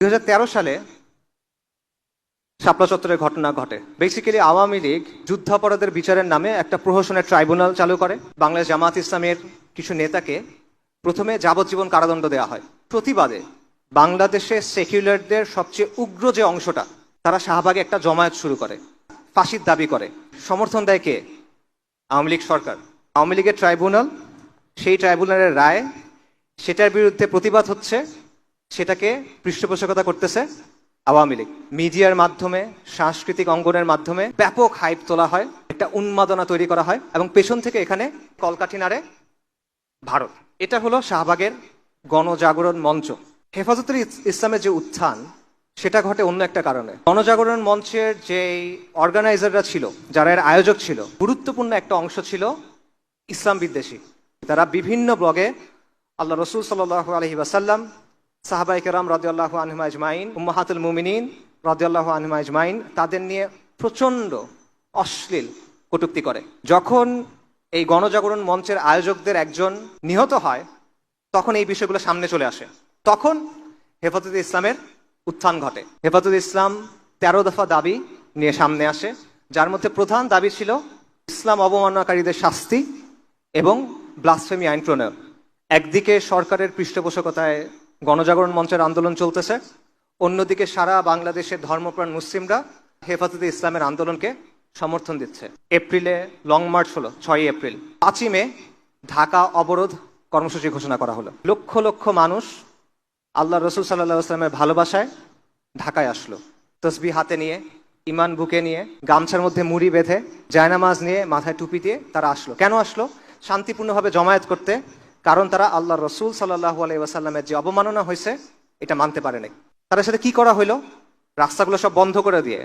2013 সালে শাপলা চত্বরের ঘটনা ঘটে। বেসিক্যালি আওয়ামী লীগ যুদ্ধাপরাধের বিচারের নামে একটা প্রহসনের ট্রাইব্যুনাল চালু করে। বাংলাদেশ জামাত ইসলামের কিছু নেতাকে প্রথমে যাবজ্জীবন কারাদণ্ড দেওয়া হয়। প্রতিবাদে বাংলাদেশের সেকুলারদের সবচেয়ে উগ্র যে অংশটা, তারা শাহবাগে একটা জমায়েত শুরু করে, ফাঁসির দাবি করে। সমর্থন দেয় কে? আওয়ামী লীগ সরকার। আওয়ামী লীগের ট্রাইব্যুনাল, সেই ট্রাইব্যুনালের রায়, সেটার বিরুদ্ধে প্রতিবাদ হচ্ছে, সেটাকে পৃষ্ঠপোষকতা করতেছে আওয়ামী লীগ। মিডিয়ার মাধ্যমে, সাংস্কৃতিক অঙ্গনের মাধ্যমে ব্যাপক হাইপ তোলা হয়, একটা উন্মাদনা তৈরি করা হয়, এবং পেছন থেকে এখানে কলকাঠি নাড়ে ভারত। এটা হলো শাহবাগের গণজাগরণ মঞ্চ। হেফাজতে ইসলামের যে উত্থান, সেটা ঘটে অন্য একটা কারণে। গণজাগরণ মঞ্চের যে অর্গানাইজাররা ছিল, যারা এর আয়োজক ছিল, গুরুত্বপূর্ণ একটা অংশ ছিল ইসলাম বিদ্বেষী। তারা বিভিন্ন ব্লগে আল্লাহ রসুল সাল্লাল্লাহু আলাইহি ওয়াসাল্লাম, সাহাবায়ে কেরাম রাদিয়াল্লাহু আনহুম আজমাইন, উম্মাহাতুল মুমিনিন রাদিয়াল্লাহু আনহুম আজমাইন, তাদের নিয়ে প্রচণ্ড অশ্লীল কটূক্তি করে। যখন এই গণজাগরণ মঞ্চের আয়োজকদের একজন নিহত হয়, তখন এই বিষয়গুলো সামনে চলে আসে। তখন হেফাজতে ইসলামের উত্থান ঘটে। হেফাজতে ইসলাম 13 দফা দাবি নিয়ে সামনে আসে, যার মধ্যে প্রধান দাবি ছিল ইসলাম অবমাননাকারীদের শাস্তি এবং ব্লাসফেমি আইন প্রণয়ন। একদিকে সরকারের পৃষ্ঠপোষকতায় গণজাগরণ মঞ্চের আন্দোলন চলতেছে, অন্যদিকে সারা বাংলাদেশের ধর্মপ্রাণ মুসলিমরা হেফাজতে ইসলামের আন্দোলনকে সমর্থন দিচ্ছে। এপ্রিলে লং মার্চ হলো, 6 এপ্রিল। 5 মে ঢাকা অবরোধ কর্মসূচি ঘোষণা করা হলো। লক্ষ লক্ষ মানুষ আল্লাহ রসুল সাল্লাল্লাহু আলাইহি ওয়াসাল্লামের ভালোবাসায় ঢাকায় আসলো, তসবিহ হাতে নিয়ে, ইমান বুকে নিয়ে, গামছার মধ্যে মুড়ি বেঁধে, জায়নামাজ নিয়ে, মাথায় টুপি দিয়ে তারা আসলো। কেন আসলো? শান্তিপূর্ণভাবে জমায়েত করতে। কারণ তারা আল্লাহ রসুল সাল্লাল্লাহু আলাইহি ওয়াসাল্লামের যে অবমাননা হয়েছে, এটা মানতে পারে নাই। তাদের সাথে কি করা হইলো? রাস্তাগুলো সব বন্ধ করে দিয়ে,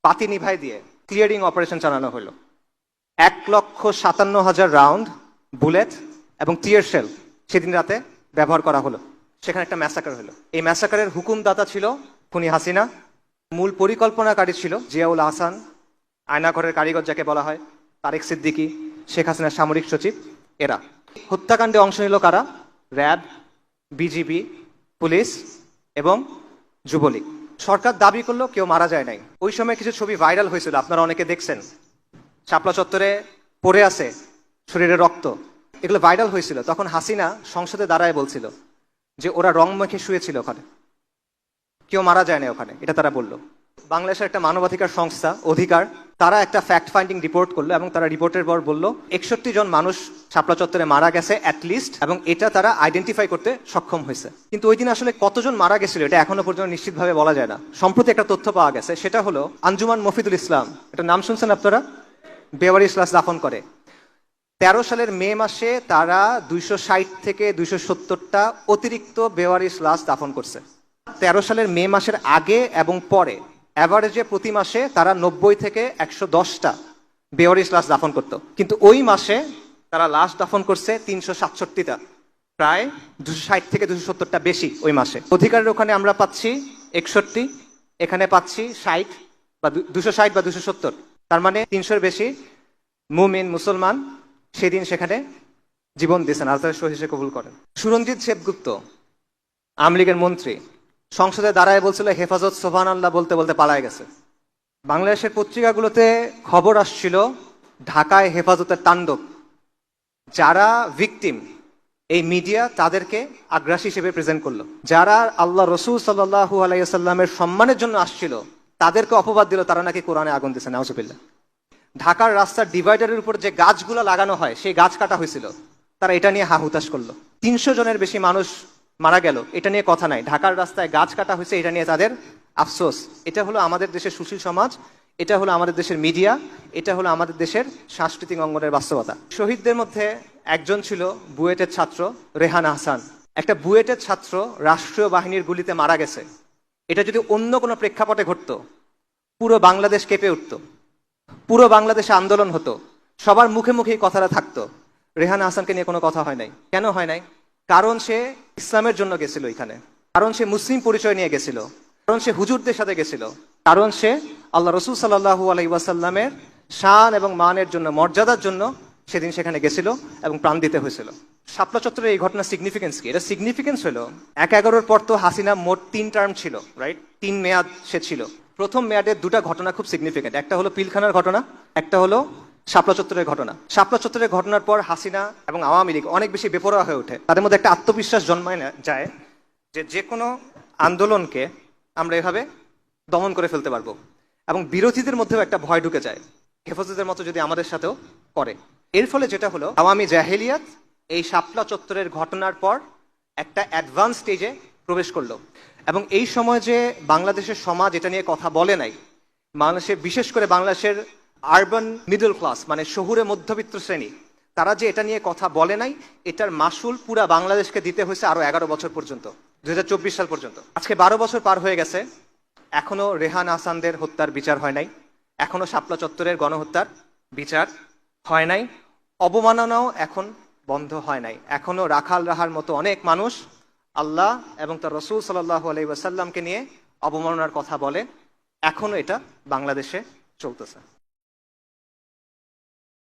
বাতি নিভাই দিয়ে ক্লিয়ারিং অপারেশন চালানো হলো। 1,57,000 রাউন্ড বুলেট এবং টিয়ার শেল সেদিন রাতে ব্যবহার করা হলো। সেখানে একটা ম্যাসাকার হলো। এই ম্যাসাকারের হুকুমদাতা ছিল খুনি হাসিনা, মূল পরিকল্পনাকারী ছিল জিয়াউল আহসান, আয়নাঘরের কারিগর যাকে বলা হয়, তারেক সিদ্দিকী, শেখ হাসিনার সামরিক সচিব। এরা হত্যাকাণ্ডে অংশ নিল কারা? র্যাব, বিজিবি, পুলিশ এবং যুবলীগ। সরকার দাবি করলো কেউ মারা যায় নাই। ওই সময় কিছু ছবি ভাইরাল হয়েছিল, আপনারা অনেকে দেখছেন। শাপলা চত্বরে পড়ে আছে শরীরে রক্ত, এগুলো ভাইরাল হয়েছিল। তখন হাসিনা সংসদে দাঁড়ায় বলছিল যে ওরা রং মেখে শুয়েছিল ওখানে, কেউ মারা যায় না ওখানে, এটা তারা বললো। বাংলাদেশের একটা মানবাধিকার সংস্থা অধিকার, তারা একটা ফ্যাক্ট ফাইন্ডিং রিপোর্ট করলো, এবং তারা রিপোর্টের পর বললো 61 জন মানুষ শাপলা চত্বরে মারা গেছে অ্যাটলিস্ট, এবং এটা তারা আইডেন্টিফাই করতে সক্ষম হয়েছে। কিন্তু ওই দিন আসলে কতজন মারা গেছিল এটা এখনো পর্যন্ত নিশ্চিতভাবে বলা যায় না। সম্প্রতি একটা তথ্য পাওয়া গেছে, সেটা হলো আঞ্জুমান মফিদুল ইসলাম, এটা নাম শুনছেন আপনারা, বেওয়ারিশ লাশ দাফন করে। 13 সালের মে মাসে তারা 260 থেকে 270টা অতিরিক্ত বেওয়ারিশ লাশ দাফন করছে। 13 সালের মে মাসের আগে এবং পরে অ্যাভারেজে প্রতি মাসে তারা 90 থেকে 110টা বেওয়ারিশ লাশ দাফন করত। কিন্তু ওই মাসে তারা লাশ দাফন করছে 367টা, প্রায় 260 থেকে 270টা বেশি ওই মাসে। অধিকারের ওখানে আমরা পাচ্ছি 61, এখানে পাচ্ছি 60 বা 260 বা 270, তার মানে 300-এর বেশি মুমিন মুসলমান সেদিন সেখানে জীবন দিয়েছেন, আর তারা শহীদ কবুল করেন। সুরঞ্জিত সেনগুপ্ত, আওয়ামী লীগের মন্ত্রী, সংসদে দাঁড়ায় বলছিল হেফাজত সুবহানাল্লাহ বলতে বলতে পালায় গেছে। বাংলাদেশের পত্রিকাগুলোতে খবর আসছিল ঢাকায় হেফাজতের তাণ্ডব। যারা ভিকটিম, এই মিডিয়া তাদেরকে আগ্রাসী হিসেবে প্রেজেন্ট করলো। যারা আল্লাহ রসুল সাল্লাল্লাহু আলাইহি ওয়াসাল্লামের সম্মানের জন্য আসছিল, তাদেরকে অপবাদ দিল তারা নাকি কোরআনে আগুন দিয়েছে। নাউজুবিল্লাহ। ঢাকার রাস্তার ডিভাইডারের উপর যে গাছগুলো লাগানো হয়, সেই গাছ কাটা হয়েছিল, তারা এটা নিয়ে হা হুতাশ করলো। 300 জনের বেশি মানুষ মারা গেল, এটা নিয়ে কথা নাই। ঢাকার রাস্তায় গাছ কাটা হয়েছে, এটা নিয়ে তাদের আফসোস। এটা হলো আমাদের দেশের সুশীল সমাজ, এটা হলো আমাদের দেশের মিডিয়া, এটা হলো আমাদের দেশের সাংস্কৃতিক অঙ্গনের বাস্তবতা। শহীদদের মধ্যে একজন ছিল বুয়েটের ছাত্র রেহান আহসান। একটা বুয়েটের ছাত্র রাষ্ট্রীয় বাহিনীর গুলিতে মারা গেছে, এটা যদি অন্য কোনো প্রেক্ষাপটে ঘটতো, পুরো বাংলাদেশ কেঁপে উঠতো, পুরো বাংলাদেশে আন্দোলন হতো, সবার মুখে মুখেই কথাটা থাকতো। রেহান আহসানকে নিয়ে কোনো কথা হয় নাই। কেন হয় নাই? কারণ সে ইসলামের জন্য গেছিল এখানে, কারণ সে মুসলিম পরিচয় নিয়ে গেছিল, কারণ সে হুজুরদের সাথে গেছিল, কারণ সে আল্লাহ রসুল সাল্লাল্লাহু আলাইহি ওয়াসাল্লামের শান এবং মানের জন্য, মর্যাদার জন্য সেদিন সেখানে গেছিল এবং প্রাণ দিতে হয়েছিল। শাপলা চত্বরের এই ঘটনার সিগনিফিকেন্স কি? এটা সিগনিফিকেন্স হলো 1/11 পর তো হাসিনা মোট 3 টার্ম ছিল, রাইট? 3 মেয়াদ সে ছিল। প্রথম মেয়াদের দুটা ঘটনা খুব সিগনিফিকেন্ট, একটা হলো পিলখানার ঘটনা, একটা হলো শাপলা চত্বরের ঘটনা। শাপলা চত্বরের ঘটনার পর হাসিনা এবং আওয়ামী লীগ অনেক বেশি বেপরোয়া হয়ে ওঠে। তাদের মধ্যে একটা আত্মবিশ্বাস জন্মায় না যায় যে যে কোনো আন্দোলনকে আমরা এভাবে দমন করে ফেলতে পারবো, এবং বিরোধীদের মধ্যেও একটা ভয় ঢুকে যায়, হেফাজতের মতো যদি আমাদের সাথেও করে। এর ফলে যেটা হলো, আওয়ামী জাহেলিয়াত এই শাপলা চত্বরের ঘটনার পর একটা অ্যাডভান্স স্টেজে প্রবেশ করলো। এবং এই সময় যে বাংলাদেশের সমাজ এটা নিয়ে কথা বলে নাই, বাংলাদেশে বিশেষ করে বাংলাদেশের আরবান মিডল ক্লাস মানে শহুরে মধ্যবিত্ত শ্রেণী, তারা যে এটা নিয়ে কথা বলে নাই, এটার মাসুল পুরা বাংলাদেশকে দিতে হয়েছে আরো 11 বছর পর্যন্ত, 2024 সাল পর্যন্ত। আজকে 12 বছর পার হয়ে গেছে, এখনো রেহান আহসানদের হত্যার বিচার হয় নাই, এখনো শাপলা চত্বরের গণহত্যার বিচার হয় নাই, অবমাননাও এখন বন্ধ হয় নাই। এখনো রাখাল রাহার মতো অনেক মানুষ আল্লাহ এবং তার রসুল সাল্লাল্লাহু আলাইহি ওয়াসাল্লামকে নিয়ে অবমাননার কথা বলে। এখনো এটা বাংলাদেশে চলতেছে।